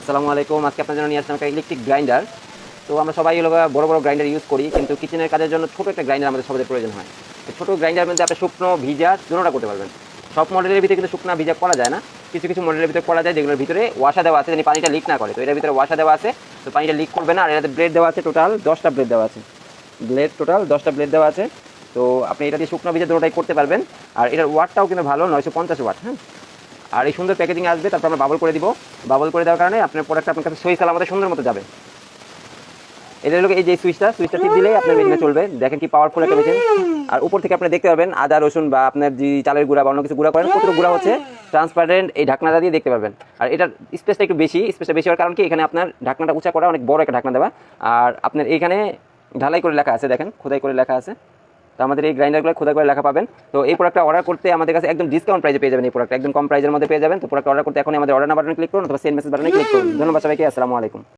আসসালামু আলাইকুম। আজকে আপনার জন্য নিয়ে আসলাম একটা ইলেকট্রিক গ্রাইন্ডার। তো আমরা সবাই হলো বড় বড় গ্রাইন্ডার ইউজ করি, কিন্তু কিচেনের কাজের জন্য ছোটো একটা গ্রাইন্ডার আমাদের সবাই প্রয়োজন হয়। তো ছোটো গ্রাইন্ডার মধ্যে আপনি শুকনো ভিজা দুটোটা করতে পারবেন। সব মডেলের ভিতরে কিন্তু শুকনা ভিজা করা যায় না, কিছু কিছু মডেলের ভিতরে করা যায়, যেগুলোর ভিতরে ওয়াশা দেওয়া আছে, যেন পানিটা লিক না করে। তো এটার ভিতরে ওয়াশা দেওয়া আছে, তো পানিটা লিক করবে না। আর এটাতে ব্লেড দেওয়া আছে, টোটাল 10টা ব্লেড দেওয়া আছে। টোটাল 10টা ব্লেড দেওয়া আছে। তো আপনি এটা দিয়ে শুকনো ভিজা দুটোটাই করতে পারবেন। আর এটার ওয়াটটাও কিন্তু ভালো, 950 ওয়াট। হ্যাঁ, আর এই সুন্দর প্যাকেজিং আসবে, তারপর আমরা বাবল করে দিব। বাবল করে দেওয়ার কারণে আপনার প্রোডাক্ট আপনার কাছে সহি সালামতে সুন্দর মতো যাবে। এটা হলো এই যে সুইচটা টিপ দিলেই আপনার মেশিনে চলবে। দেখেন কি পাওয়ারফুল একটা মেশিন। আর উপর থেকে আপনি দেখতে পারবেন আদা রসুন বা আপনার যে চালের গুঁড়া বা অন্য কিছু গুঁড়া করেন, কতটুকু গুঁড়া হচ্ছে ট্রান্সপারেন্ট এই ঢাকনাটা দিয়ে দেখতে পারবেন। আর এটার স্পেসটা একটু বেশি, স্পেসটা বেশি হওয়ার কারণ কি, এখানে আপনার ঢাকনাটা উঁচা করা, অনেক বড় একটা ঢাকনা দেওয়া। আর আপনার এইখানে ঢালাই করে লেখা আছে, দেখেন খোদাই করে লেখা আছে। তো আমাদের এই গ্রাইন্ডারগুলো খোদাই করে লেখা পাবেন। তো এই প্রোডাক্টটা অর্ডার করতে আমাদের কাছে একদম ডিসকাউন্ট প্রাইসে পেয়ে যাবেন। এই প্রোডাক্ট একদম কম প্রাইসের মধ্যে পেয়ে যাবেন। তো প্রোডাক্ট অর্ডার করতে এখন আমাদের অর্ডার বাটনে ক্লিক করুন অথবা সেন্ড মেসেজ বাটনে ক্লিক করুন। ধন্যবাদ সবাইকে। আসসালামু আলাইকুম।